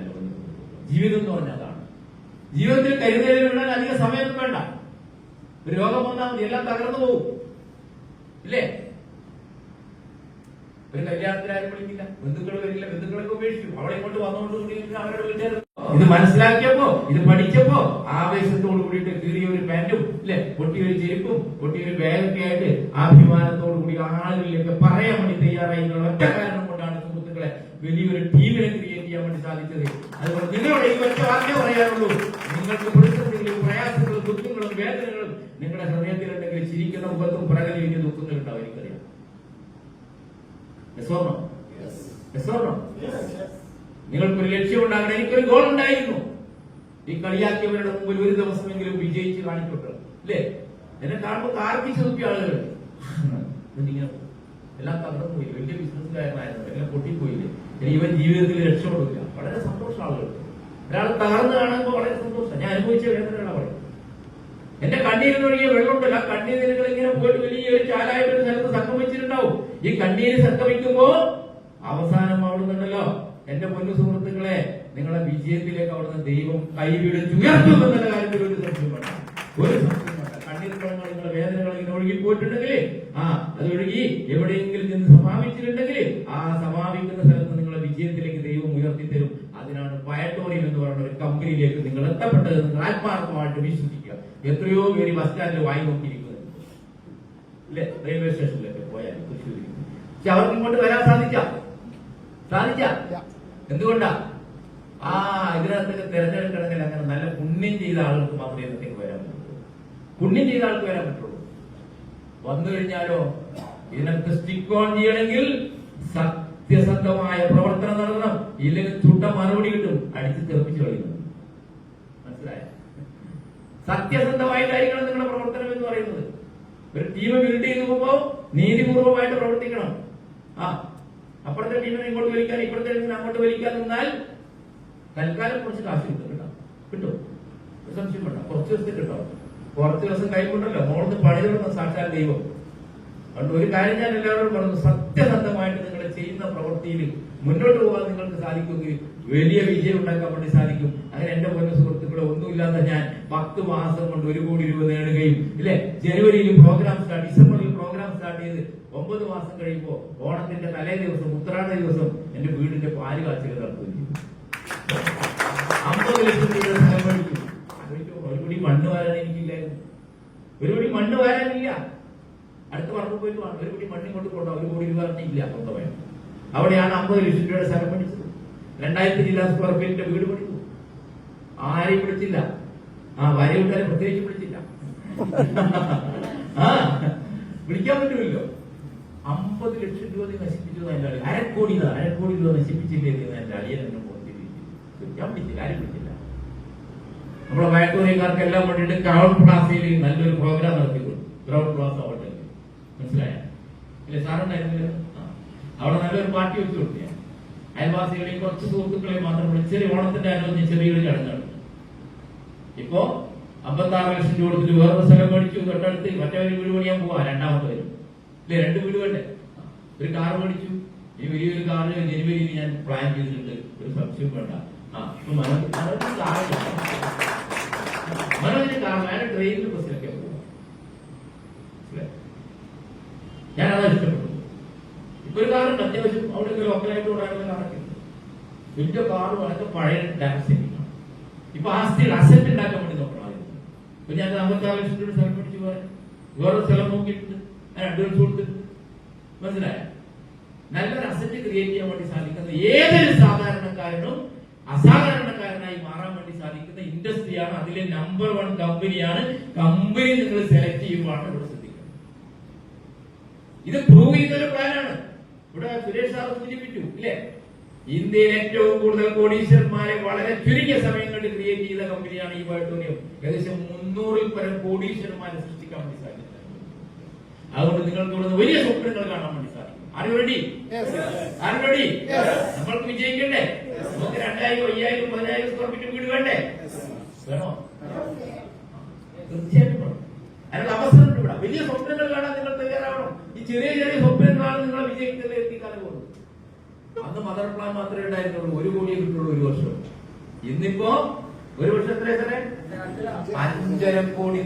ജീവിതം എന്ന് പറഞ്ഞാൽ അതാണ്. ജീവിതത്തിൽ കരുതലുകൾ അധിക സമയമൊന്നും വേണ്ട. ഒരു രോഗം വന്നാൽ മതി, എല്ലാം തകർന്നു പോകും, ഇല്ലേ? ഒരു കല്യാണത്തിന് ആരും വിളിക്കില്ല, ബന്ധുക്കൾ വരില്ല, ബന്ധുക്കളൊക്കെ ഉപേക്ഷിക്കും. അവിടെ ഇങ്ങോട്ട് വന്നുകൊണ്ടുകൂടി അവരുടെ വീട്ടുകാർ ഇത് മനസ്സിലാക്കിയപ്പോ, ഇത് പഠിച്ചപ്പോ ആവേശത്തോട് കൂടിയിട്ട് കീറിയ ഒരു പാന്റും ഇല്ലെ, പൊട്ടിയൊരു ചെരുപ്പും പൊട്ടിയൊരു ബാഗൊക്കെ ആയിട്ട് അഭിമാനത്തോടു കൂടി ആളുകളിലേക്ക് പറയാൻ വേണ്ടി തയ്യാറായി എന്നുള്ള ഒറ്റ കാരണം കൊണ്ടാണ് സുഹൃത്തുക്കളെ വലിയൊരു ടീമിനെ ക്രിയേറ്റ് ചെയ്യാൻ വേണ്ടി സാധിച്ചത്. അതുകൊണ്ട് നിങ്ങളുടെ ഈ ഒറ്റ വാക്കേ പറയാനുള്ളൂ, നിങ്ങൾക്ക് പ്രതിസന്ധികളും പ്രയാസങ്ങളും ദുഃഖങ്ങളും വേദനകളും നിങ്ങളുടെ ഹൃദയത്തിലുണ്ടെങ്കിൽ ചിരിക്കുന്ന മുഖത്തും പിറകിൽ വലിയ ദുഃഖങ്ങൾ ഉണ്ടാവും. എനിക്കറിയാം. നിങ്ങൾക്കൊരു ലക്ഷ്യമുണ്ടാകണം. എനിക്കൊരു ഗോൾ ഉണ്ടായിരുന്നു. ഈ കളിയാക്കിയവരുടെ മുമ്പിൽ ഒരു ദിവസമെങ്കിലും വിജയിച്ച് കാണിക്കട്ടെ, അല്ലേ? എന്നെ കാണുമ്പോൾ കാർപ്പിച്ച് നോക്കിയ ആളുകൾ ഇങ്ങനെ എല്ലാം തകർന്നു പോയി. വലിയ ബിസിനസ്സുകാരനായിരുന്നു, എല്ലാം പൊട്ടിപ്പോയില്ലേ? ഇവൻ ജീവിതത്തിൽ രക്ഷപ്പെടില്ല. വളരെ സന്തോഷം ആളുകൾക്ക്. ഒരാൾ തകർന്ന് കാണുമ്പോൾ വളരെ സന്തോഷം. ഞാൻ അനുഭവിച്ച വേദനകളാണ് പറയും. എന്റെ കണ്ണീരിന് ഒഴികെ വെള്ളമുണ്ടല്ലോ, ആ കണ്ണീരുകൾ ഇങ്ങനെ പോയിട്ട് വലിയൊരു ചാലായിട്ടൊരു സ്ഥലത്ത് സംഗമിച്ചിട്ടുണ്ടാവും. ഈ കണ്ണീര് സംഗമിക്കുമ്പോ അവസാനം അവിടുന്നുണ്ടല്ലോ, എന്റെ പൊന്നു സുഹൃത്തുക്കളെ, നിങ്ങളെ വിജയത്തിലേക്ക് അവിടുന്ന് ദൈവം കൈപിടിച്ചുയർത്തും എന്നുള്ള കാര്യത്തിൽ ഒരു സംശയം വേണ്ട, ഒരു സംശയം വേണ്ട. കണ്ണീർ കുളങ്ങൾ നിങ്ങളുടെ വേദനകൾ ഇങ്ങനെ ഒഴുകി പോയിട്ടുണ്ടെങ്കിൽ അത് ഒഴുകി എവിടെയെങ്കിലും നിന്ന് സമാപിച്ചിട്ടുണ്ടെങ്കിൽ ആ സമാപിക്കുന്ന സ്ഥലത്ത് നിങ്ങളെ വിജയത്തിലേക്ക് ദൈവം ഉയർത്തിത്തരും. അതിനാണ് പയറ്റോറിയം എന്ന് പറയുന്ന ഒരു കമ്പനിയിലേക്ക് നിങ്ങൾ എത്തപ്പെട്ടത്. നിങ്ങൾ ആത്മാർത്ഥമായിട്ട് വിശ്വസിക്കുക. എത്രയോ പേര് ബസ് സ്റ്റാൻഡിൽ വായി നോക്കിയിരിക്കുന്നത്, അല്ലെ? റെയിൽവേ സ്റ്റേഷനിലൊക്കെ പോയാൽ തൃശ്ശൂർ. പക്ഷെ അവർക്ക് ഇങ്ങോട്ട് വരാൻ സാധിച്ച എന്തുകൊണ്ടാ? ഇതിനകത്തൊക്കെ തെരഞ്ഞെടുക്കണമെങ്കിൽ അങ്ങനെ നല്ല പുണ്യം ചെയ്ത ആളുകൾക്ക് മാത്രമേ ഇതിനകത്തേക്ക് വരാൻ പറ്റുള്ളൂ. പുണ്യം ചെയ്ത ആൾക്ക് വരാൻ പറ്റുള്ളൂ. വന്നു കഴിഞ്ഞാലോ ഇതിനകത്ത് സ്റ്റിക്ക് ഓൺ ചെയ്യണമെങ്കിൽ സത്യസന്ധമായ പ്രവർത്തനം നടത്തണം. ഇല്ലെങ്കിൽ ചുട്ട മറുപടി കിട്ടും, അടിച്ച് തെറിപ്പിച്ച് കളയുന്നത്. മനസ്സിലായ? സത്യസന്ധമായിട്ടായിരിക്കണം നിങ്ങളുടെ പ്രവർത്തനം എന്ന് പറയുന്നത്. ഒരു ടീം ബിൽഡ് ചെയ്ത് പോകുമ്പോൾ നീതിപൂർവമായിട്ട് പ്രവർത്തിക്കണം. അപ്പുറത്തെ ടീമിനെ ഇങ്ങോട്ട് വലിക്കാൻ, ഇപ്പുറത്തെ ടീമിനെ അങ്ങോട്ട് വലിക്കാൻ നിന്നാൽ തൽക്കാലം കുറച്ച് കാശ് കിട്ടും, സംശയം വേണ്ട. കുറച്ച് ദിവസത്തിൽ കിട്ടും. കുറച്ച് ദിവസം കൈകൊണ്ടല്ലോ മോളത്ത് പണി തുടങ്ങുന്ന സാക്ഷാൽ ദൈവം. അതുകൊണ്ട് ഒരു കാര്യം ഞാൻ എല്ലാവരോടും പറഞ്ഞു, സത്യസന്ധമായിട്ട് നിങ്ങൾ ചെയ്യുന്ന പ്രവൃത്തിയിൽ മുന്നോട്ട് പോകാൻ നിങ്ങൾക്ക് സാധിക്കുമെങ്കിൽ വലിയ വിജയം ഉണ്ടാക്കാൻ വേണ്ടി സാധിക്കും. അങ്ങനെ എന്റെ പൊന്ന സുഹൃത്തുക്കളെ, ഒന്നുമില്ലാതെ ഞാൻ 10 മാസം കൊണ്ട് 1 കോടി രൂപ നേടുകയും, ഇല്ലേ? ജനുവരിയിൽ പ്രോഗ്രാം സ്റ്റാർട്ട്, ഡിസംബറിൽ പ്രോഗ്രാം സ്റ്റാർട്ട് ചെയ്ത് 9 മാസം കഴിയുമ്പോൾ ഓണത്തിന്റെ തലേ ദിവസം, ഉത്തരാട ദിവസം എന്റെ വീടിന്റെ പാല് കാച്ചിൽ നടത്തുകയും ചെയ്തു. 50 ലക്ഷം രൂപ ചെലവഴിക്കും. ഒരു പിടി മണ്ണ് വരാനില്ല. അടുത്ത പറമ്പ് പോയിട്ട് ഒരു പിടി മണ്ണ് കൊണ്ട് കൊണ്ടുപോകാം. 1 കോടി രൂപ ഇല്ല കൊണ്ടുപോയാൽ. അവിടെയാണ് 50 ലക്ഷം രൂപയുടെ സ്ഥലം പഠിച്ചത്. 2000 സ്ക്വയർ ഫീറ്റിന്റെ വീട് പഠിച്ചു. ആരെയും പിടിച്ചില്ല. വരവിട്ടാലും പ്രത്യേകിച്ച് പിടിച്ചില്ല. വിളിക്കാൻ പറ്റുമല്ലോ. 50 ലക്ഷം രൂപ നശിപ്പിച്ചു എന്റെ അളി. 1,00,00,000 രൂപ നശിപ്പിച്ചില്ലേ എന്റെ അളിയൻ എന്നെ ഞാൻ പിടിച്ചില്ല. ആരും പിടിച്ചില്ല. നമ്മളെ വയക്കൂറിയക്കാർക്കെല്ലാം വേണ്ടിയിട്ട് ക്രൗഡ് പ്ലാസയിൽ നല്ലൊരു പ്രോഗ്രാം നടത്തിക്കൊള്ളു. ക്രൗഡ് പ്ലാസ ഹോട്ടലിൽ മനസ്സിലായ ഇല്ലേ? സാറുണ്ടായിരുന്നില്ല. അവിടെ നല്ലൊരു പാർട്ടി വെച്ച് കൊടുത്തു. ഞാൻ അയൽവാസികളെയും കുറച്ച് സുഹൃത്തുക്കളെയും മാത്രം വിളിച്ചൊരു ഓണത്തിന്റെ അനുബന്ധിച്ച് ചെറിയൊരു ചടങ്ങ് നടന്നു. ഇപ്പോ 56 ലക്ഷം രൂപ കൊടുത്തിട്ട് വേറൊരു സ്ഥലം മേടിച്ചു. തൊട്ടടുത്ത് മറ്റൊരു വീട് പണിയാൻ പോവാ. രണ്ടാമത്തെ വരും ഇല്ലേ? 2 വീട് വേണ്ടേ? ഒരു കാർ മേടിച്ചു. ഈ വലിയൊരു കാറ് ജനുവരിയിൽ ഞാൻ പ്ലാൻ ചെയ്തിട്ടുണ്ട്. ഒരു സംശയം വേണ്ട. മനോജ് കാർ ട്രെയിനിൽ ബസ്സിലൊക്കെ പോവാം. ഞാനതാ ഇഷ്ടപ്പെട്ടു. ഇപ്പൊ ഒരു കാറുണ്ട് അത്യാവശ്യം അവിടെ ലോക്കലായിട്ട് ഉണ്ടായിരുന്ന കാറൊക്കെ ഉണ്ട്. വലിയ കാറും അതൊക്കെ പഴയ ടാക്സി. ഇപ്പൊ ആസ്തിയുടെ അസറ്റ് ഉണ്ടാക്കാൻ വേണ്ടി നോക്കണം. ഇപ്പൊ ഞാൻ 56 ലക്ഷം രൂപ സ്ഥലം പിടിച്ചു പോയാൽ വേറെ സ്ഥലം നോക്കിയിട്ടുണ്ട്. ഞാൻ അഡ്വാൻസ് കൊടുത്തിട്ടുണ്ട്. മനസ്സിലായ? നല്ലൊരു അസറ്റ് ക്രിയേറ്റ് ചെയ്യാൻ വേണ്ടി സാധിക്കുന്ന ഏതൊരു സാധാരണക്കാരനും അസാധാരണക്കാരനായി മാറാൻ വേണ്ടി സാധിക്കുന്ന ഇൻഡസ്ട്രിയാണ്. അതിലെ നമ്പർ 1 കമ്പനിയാണ്. കമ്പനി നിങ്ങൾ സെലക്ട് ചെയ്യുമ്പോഴാണ് ഇവിടെ ശ്രദ്ധിക്കുന്നത്. ഇത് പ്രൂവ് ചെയ്യുന്നൊരു പ്ലാനാണ്. ഇവിടെ സുരേഷ് സാർ സൂചിപ്പിച്ചു ഇല്ലേ? ഇന്ത്യയിൽ ഏറ്റവും കൂടുതൽ കോടീശ്വരന്മാരെ വളരെ ചുരുങ്ങിയ സമയങ്ങളിൽ ക്രിയേറ്റ് ചെയ്ത കമ്പനിയാണ് ഈ വയട്ടൂരിയം. ഏകദേശം 300-ൽ പരം കോടീശ്വരന്മാരെ സൃഷ്ടിക്കാൻ വേണ്ടി സാധിക്കും. അതുകൊണ്ട് നിങ്ങൾക്ക് ഇവിടുന്ന് വലിയ സ്വപ്നങ്ങൾ കാണാൻ വേണ്ടി സാധിക്കും. ആരുറെഡി? നമ്മൾക്ക് വിജയിക്കണ്ടേ? നമുക്ക് 2000, 5000, 10,000 സ്ക്വയർ ഫീറ്റ് വീട് വേണ്ടേ? വേണോ? തീർച്ചയായിട്ടും വേണം. അതിനുള്ള അവസരം ഇവിടെ. വലിയ സ്വപ്നങ്ങൾ കാണാൻ നിങ്ങൾ തയ്യാറാവണം. ഈ ചെറിയ ചെറിയ സ്വപ്നങ്ങളാണ് നിങ്ങളെ വിജയിക്കുന്നത് എത്തിക്കാൻ പോകുന്നത്. അന്ന് മദർ പ്ലാൻ മാത്രമേ ഉണ്ടായിരുന്നുള്ളൂ. 1 കോടിയെ കിട്ടുള്ളൂ ഒരു വർഷം. ഇന്നിപ്പോ ഒരു വർഷത്തിലെ 5.5 കോടി.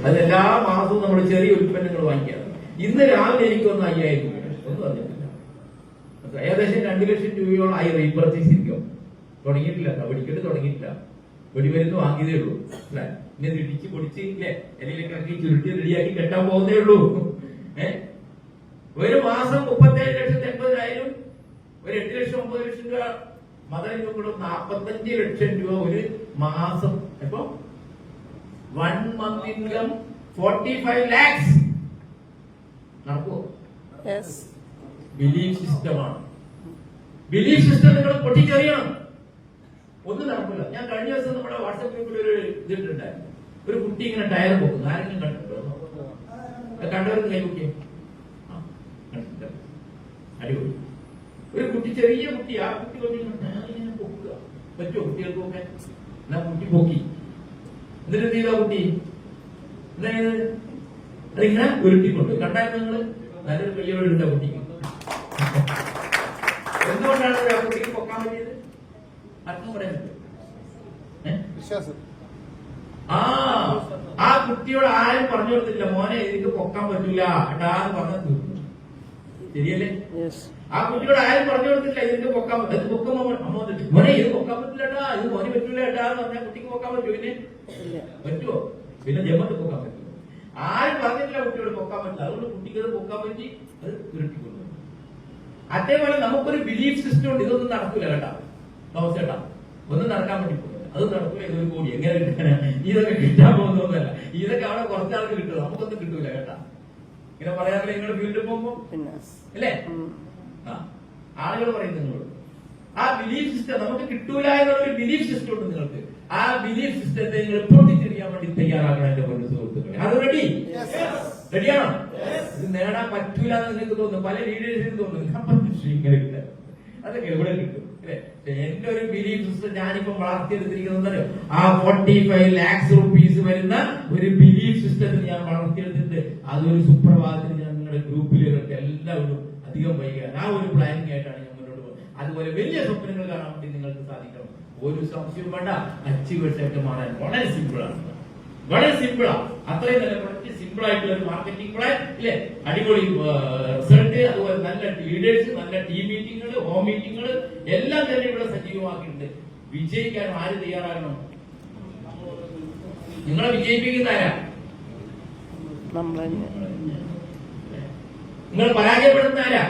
അത് എല്ലാ മാസവും നമ്മൾ ചെറിയ ഉൽപ്പന്നങ്ങൾ വാങ്ങിക്കാറ്. ഇന്ന് രാവിലെ എനിക്കൊന്ന് 5000 രൂപ ഒന്നും പറഞ്ഞിട്ടില്ല. ഏകദേശം 2 ലക്ഷം രൂപയോളം ആയി റീപർച്ചേസ് ഇരിക്കും. തുടങ്ങിയിട്ടില്ല. വെടിക്കെട്ട് തുടങ്ങിയിട്ടില്ല. വെടിമരുന്ന് വാങ്ങിയതേ ഉള്ളൂ. ഇനി ഇടിച്ച് പൊടിച്ച് ഇല്ലേ എല്ലാം ചുരുട്ടി റെഡിയാക്കി കെട്ടാൻ പോകുന്നേ ഉള്ളൂ. ഒരു മാസം 37,80,000, ഒരു 8 ലക്ഷം 9 ലക്ഷം രൂപ മദർ ഇൻകം, 45 ലക്ഷം രൂപ ഒരു മാസം. ഇപ്പൊ 1 month income 45 lakhs. നടക്കുമോ? ബിലീഫ് സിസ്റ്റമാണ്. ബിലീഫ് സിസ്റ്റം നിങ്ങൾ പൊട്ടിച്ചെറിയണം. ഒന്നും നടക്കില്ല. ഞാൻ കഴിഞ്ഞ ദിവസം നമ്മുടെ വാട്സാപ്പ് ഗ്രൂപ്പിൽ ഒരു ഇതിട്ടുണ്ടായിരുന്നു. ഒരു കുട്ടി ഇങ്ങനെ ടയർ പോകുന്നു. ആരെങ്കിലും കണ്ടിട്ടുണ്ടോ? കണ്ടവർക്ക് കൈമുക്കിയ അടിപൊളി. ഒരു കുട്ടി, ചെറിയ കുട്ടി. ആ കുട്ടി ഇങ്ങനെ പൊക്കുക പറ്റുമോ കുട്ടികൾക്കൊക്കെ? എന്നാ കുട്ടി പൊക്കി. എന്നിട്ട് എന്ത് ചെയ്താ കുട്ടി? അതായത് അതിങ്ങനെ ഉരുട്ടിക്കൊണ്ട് കണ്ടായിരുന്നു നിങ്ങള്. നല്ലൊരു കയ്യോടുണ്ട് കുട്ടിക്ക്. എന്തുകൊണ്ടാണ് ആ കുട്ടിക്ക് പൊക്കാൻ പറ്റിയത്? അർത്ഥം പറയാൻ പറ്റും. ആ കുട്ടിയോട് ആരും പറഞ്ഞു കൊടുത്തില്ല, മോനെ ഇതിക്ക് പൊക്കാൻ പറ്റൂല എടാന്ന് പറഞ്ഞത്. ശരിയല്ലേ? ആ കുട്ടിയോട് ആരും പറഞ്ഞു കൊടുത്തില്ല ഇതിന്റെ പൊക്കാൻ പറ്റും. പൊക്കുമ്പോ അമ്മ വന്നിട്ട് മോനെ ഇത് പൊക്കാൻ പറ്റില്ല ഏട്ടാ, ഇത് മോനെ പറ്റൂല ഏട്ടാ എന്ന് പറഞ്ഞാൽ കുട്ടിക്ക് പൊക്കാൻ പറ്റുമോ? പിന്നെ പറ്റുമോ? പിന്നെ ജമ്മത്ത് പൊക്കാൻ പറ്റുമോ? ആരും പറഞ്ഞിട്ടില്ല കുട്ടിയോട് പൊക്കാൻ പറ്റില്ല. അതുകൊണ്ട് കുട്ടിക്ക് അത് പൊക്കാൻ പറ്റി. അത് ഉരുട്ടിക്കൊണ്ടു. അതേപോലെ നമുക്കൊരു ബിലീഫ് സിസ്റ്റം ഉണ്ട്. ഇതൊന്നും നടക്കൂല കേട്ടാ ചേട്ടാ, ഒന്നും നടക്കാൻ വേണ്ടി പോകുന്നത്. അത് നടക്കൂല. ഇതൊരു കോടി എങ്ങനെ കിട്ടാനാണ്? ഇതൊക്കെ കിട്ടാൻ പോകുന്നതല്ല. ഇതൊക്കെ അവിടെ കുറച്ചാൾക്ക് കിട്ടും, നമുക്കൊന്നും കിട്ടൂല കേട്ടാ. ഇങ്ങനെ പറയാറില്ല നിങ്ങൾ ഫീൽഡിൽ പോകുമ്പോ അല്ലേ? ആളുകൾ പറയും നിങ്ങളോട് ആ ബിലീഫ് സിസ്റ്റം നമുക്ക് കിട്ടൂല എന്നുള്ളൊരു ബിലീഫ് സിസ്റ്റം ഉണ്ട് നിങ്ങൾക്ക്. ആ ബിലീഫ് സിസ്റ്റത്തെ നിങ്ങൾ പൊട്ടിച്ചെറിയാൻ വേണ്ടി തയ്യാറാക്കണം എന്റെ പൊന്നു സുഹൃത്തുക്കളെ. അത് റെഡിയാണോ? ഇത് നേടാൻ പറ്റൂല എന്ന് നിങ്ങൾക്ക് തോന്നുന്നു. പല ലീഡേഴ്സിനും തോന്നുന്നു ഇങ്ങനെ കിട്ടാൻ. അതൊക്കെ എവിടെ കിട്ടും അല്ലെ? എന്റെ ഒരു ബിലീഫ് സിസ്റ്റം ഞാനിപ്പോ വളർത്തിയെടുത്തിരിക്കുന്നത് ആ 45 lakhs rupees വരുന്ന ഒരു ബിലീഫ് സിസ്റ്റത്തിൽ ഞാൻ വളർത്തിയെടുത്തിട്ട് അതൊരു സുപ്രഭാതത്തിൽ ഞാൻ നിങ്ങളുടെ ഗ്രൂപ്പിലേക്ക് എല്ലാവരും അധികം വൈകാൻ ആ ഒരു പ്ലാനിങ് ആയിട്ടാണ് ഞാൻ മുന്നോട്ട് പോകുന്നത്. അതുപോലെ വലിയ സ്വപ്നങ്ങൾ കാണാൻ വേണ്ടി നിങ്ങൾക്ക് സാധിക്കണം. ഒരു സംശയവും വേണ്ട. അച്ചീവേഴ്സ് ആയിട്ട് മാറാൻ വളരെ സിമ്പിളാണ്. വളരെ സിമ്പിളാണ്. അത്രയും നല്ല കുറച്ച് സിമ്പിൾ ആയിട്ടുള്ള ഒരു മാർക്കറ്റിംഗ് പ്ലാൻ ഇല്ലേ? അടിപൊളി റിസൾട്ട്, അതുപോലെ നല്ല ലീഡേഴ്സ്, നല്ല ടീം മീറ്റിംഗുകൾ, ഹോം മീറ്റിംഗുകൾ എല്ലാം തന്നെ ഇവിടെ സജീവമാക്കിയിട്ടുണ്ട്. വിജയിക്കാൻ ആര് തയ്യാറാകണം? നിങ്ങളെ വിജയിപ്പിക്കുന്ന ആരാ? നിങ്ങൾ പരാജയപ്പെടുന്ന ആരാ?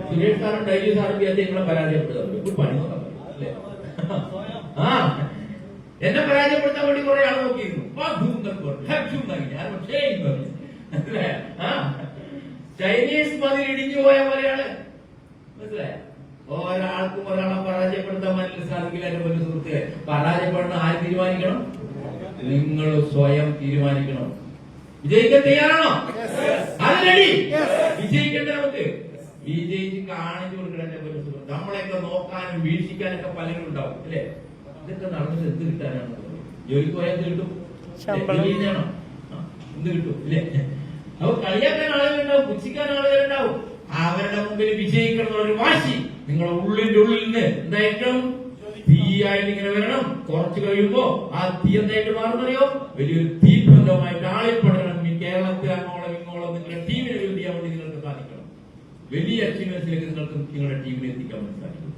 സുരേഷ് സാറും ഡൈലി സാറും വിചാരിച്ച നിങ്ങളെ പരാജയപ്പെടുക പണി നോക്കാൻ അല്ലേ? ആ എന്നെ പരാജയപ്പെടുത്താൻ വേണ്ടി കുറെ ആൾ നോക്കിയിരുന്നു. ചൈനീസ് മതിൽ ഇടിഞ്ഞു പോയ പോലെയാണ്. മനസ്സിലായ? ഒരാൾക്കും ഒരാളെ പരാജയപ്പെടുത്താൻ മനസ്സിൽ സാധിക്കില്ല. എന്റെ പൊന്നു സുഹൃത്തുക്കളെ, പരാജയപ്പെടുന്ന ആര് തീരുമാനിക്കണം? നിങ്ങൾ സ്വയം തീരുമാനിക്കണം. വിജയിക്കാൻ തയ്യാറാണോ? അതിനടി വിജയിക്കണ്ടേ? നമുക്ക് വിജയിച്ച് കാണിച്ചു കൊടുക്കണം. എന്റെ പൊന്നു സുഹൃത്ത്, നമ്മളെയൊക്കെ നോക്കാനും വീക്ഷിക്കാനൊക്കെ പലരും ഉണ്ടാവും അല്ലെ? ഇതൊക്കെ നടന്നിട്ട് എന്ത് കിട്ടാനാണ്? ജോലിക്ക് പോയാൽ എന്ത് കിട്ടും? ാണോ? എന്ത് കിട്ടും ഇല്ലേ? അപ്പൊ കളിയാക്കാൻ ആളുകളുണ്ടാവും, പുച്ഛിക്കാൻ ആളുകളുണ്ടാവും. അവരുടെ മുമ്പിൽ വിജയിക്കണം എന്നൊരു വാശി നിങ്ങളുടെ ഉള്ളിന്റെ ഉള്ളിൽ നിന്ന് എന്തായിട്ടും തീയായിട്ട് ഇങ്ങനെ വരണം. കുറച്ച് കഴിയുമ്പോ ആ തീ എന്തായിട്ട് മാറുന്നറിയോ? വലിയൊരു തീബന്ധമായിട്ട് ആളിപ്പെടണം. ഈ കേരളത്തിൽ അങ്ങോളം ഇങ്ങോളം നിങ്ങളുടെ ടീമിനെ ബിൽഡ് ചെയ്യാൻ വേണ്ടി നിങ്ങൾക്ക് സാധിക്കണം. വലിയ അച്ചീവ്മെന്റ്സിലേക്ക് നിങ്ങൾക്ക് നിങ്ങളുടെ ടീമിനെ എത്തിക്കാൻ വേണ്ടി സാധിക്കും.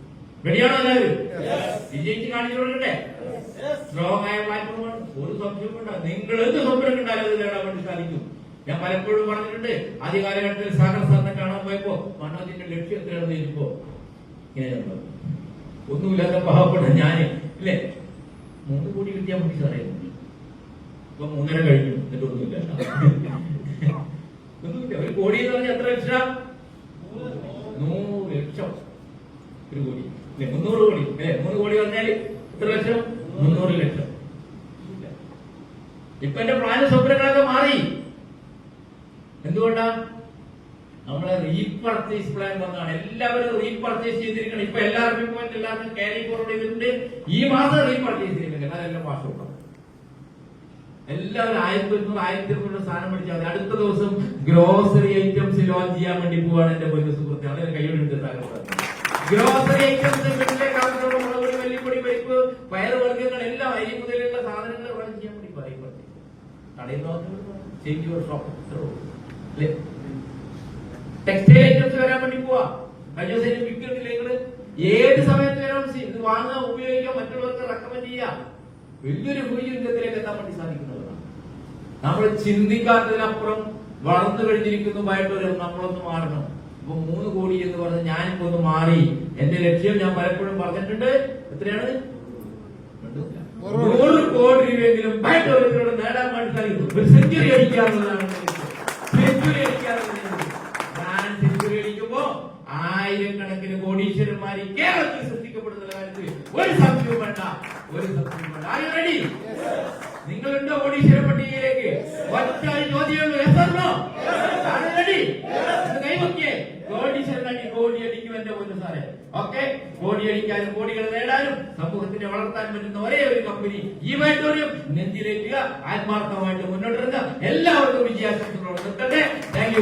റെഡിയാണോ എല്ലാവരും? വിജയിച്ച് കാണിച്ചു കൊടുക്കട്ടെ. സ്ട്രോങ് ആയ പ്ലാറ്റ്ഫോമാണ്. ഒരു സംശയവും വേണ്ട. നിങ്ങൾ എന്ത് സ്വപ്നം കണ്ടാലും അത് നേടാൻ വേണ്ടി സാധിക്കും. ഞാൻ പലപ്പോഴും പറഞ്ഞിട്ടുണ്ട്. ആദ്യ കാലഘട്ടത്തിൽ സാഗർ സാറിനെ കാണാൻ പോയപ്പോ മനോജിന്റെ ലക്ഷ്യം എത്രയാണെന്ന് ചോദിച്ചപ്പോ ഇങ്ങനെ ഒന്നുമില്ലാത്ത പാവപ്പെട്ട ഞാന് ഇല്ലേ 3 കോടി കിട്ടിയാൽ മതി സാറേ. ഇപ്പൊ 3.5 കഴിഞ്ഞു. എന്നിട്ട് ഒന്നുമില്ല. 1 കോടി എന്ന് പറഞ്ഞാൽ എത്ര ലക്ഷം? 100 ലക്ഷം. 1 കോടി 300 കോടി അല്ലെ? 3 കോടി പറഞ്ഞാല് എത്ര ലക്ഷം? 300 ലക്ഷം. ഇപ്പൊ എന്റെ പ്ലാന് സ്വപ്നങ്ങളൊക്കെ മാറി. എന്തുകൊണ്ടാ? നമ്മളെ റീപർച്ചേസ് പ്ലാൻ വന്നാണ്. എല്ലാവരും റീപർച്ചേസ് ചെയ്തിരിക്കണം. ഇപ്പൊ എല്ലാവർക്കും ക്യാരി ഫോർവേഡ് ചെയ്തിട്ടുണ്ട്. ഈ മാസം റീപർച്ചേസ് ചെയ്തിട്ടുണ്ട്. അതെല്ലാം മാസം ഉണ്ടാവും. എല്ലാവരും 1100 1200 സാധനം മേടിച്ചാൽ മതി. അടുത്ത ദിവസം ഗ്രോസറി ഐറ്റംസ് ലോഞ്ച് ചെയ്യാൻ വേണ്ടി പോവാണ് എന്റെ പൊന്നു സുഹൃത്തെ. അതിന് കൈയ്യോടുണ്ട് സാധനം. ഗ്രോസറി ഐറ്റംസ് മുളകുപൊടി, മല്ലിപ്പൊടി, പരിപ്പ്, പയറുവർഗ്ഗങ്ങൾ എല്ലാം അരി മുതലുള്ള സാധനങ്ങൾ ലോഞ്ച് ചെയ്യാൻ വേണ്ടി പറയും. കടയിൽ ചേഞ്ച് യുവർ ഷോപ്പ് അല്ലേ? ടെക്സ്റ്റൈൽ ഐറ്റംസ് വരാൻ വേണ്ടി പോവാ. കഴിഞ്ഞ ദിവസം വിൽക്കുന്നില്ല. നിങ്ങള് ഏത് സമയത്ത് വരാം ഇത് വാങ്ങുക, ഉപയോഗിക്കുക, മറ്റുള്ളവർക്ക് റെക്കമെൻഡ് ചെയ്യുക. വലിയൊരു ഭൂചിന്തത്തിലേക്ക് എത്താൻ വേണ്ടി സാധിക്കുന്നതാണ്. നമ്മൾ ചിന്തിക്കാത്തതിനപ്പുറം വളർന്നു കഴിഞ്ഞിരിക്കുന്നതുമായിട്ടൊരു നമ്മളൊന്ന് മാറണം. ഇപ്പൊ 3 കോടി എന്ന് പറഞ്ഞ് ഞാനിപ്പോ ഒന്ന് മാറി. എന്റെ ലക്ഷ്യം ഞാൻ പലപ്പോഴും പറഞ്ഞിട്ടുണ്ട്. എത്രയാണ്? 100 കോടി രൂപയെങ്കിലും ബാറ്റോറിയത്തിലൂടെ നേടാൻ വേണ്ടി സാധിക്കും. ഒരു സെഞ്ചുറി അടിക്കാറുള്ളതാണ്. സെഞ്ചുറി അടിക്കാറുള്ളത്. ഞാൻ സെഞ്ചുറി അടിക്കുമ്പോ 1000-കണക്കിന് കോടീശ്വരന്മാര് കേരളത്തിൽ സൃഷ്ടിക്കപ്പെടുന്ന കാര്യത്തിൽ ഒരു സംശയവും വേണ്ട. ഒരു സംശയവും വേണ്ട. ആര് റെഡി? നിങ്ങളുണ്ടോ കോടീശ്വര പട്ടികയിലേക്ക്? ഒറ്റ ചോദ്യമുള്ളൂ. റെഡി? കൈവക്കിയേ. കോടീശ്വരനാക്കി കോടി അടിക്കും എന്റെ പൊന്നു സാറേ. ഓക്കെ, കോടി അടിക്കാനും കോടികൾ നേടാനും സമൂഹത്തിനെ വളർത്താൻ പറ്റുന്ന ഒരേ ഒരു കമ്പനി ഈ ബാറ്റോറിയം. നെഞ്ചിലേക്കുക, ആത്മാർത്ഥമായിട്ട് മുന്നോട്ടിരുന്ന എല്ലാവർക്കും വിജയാശംസകളോട് നിർത്തട്ടെ. Thank you.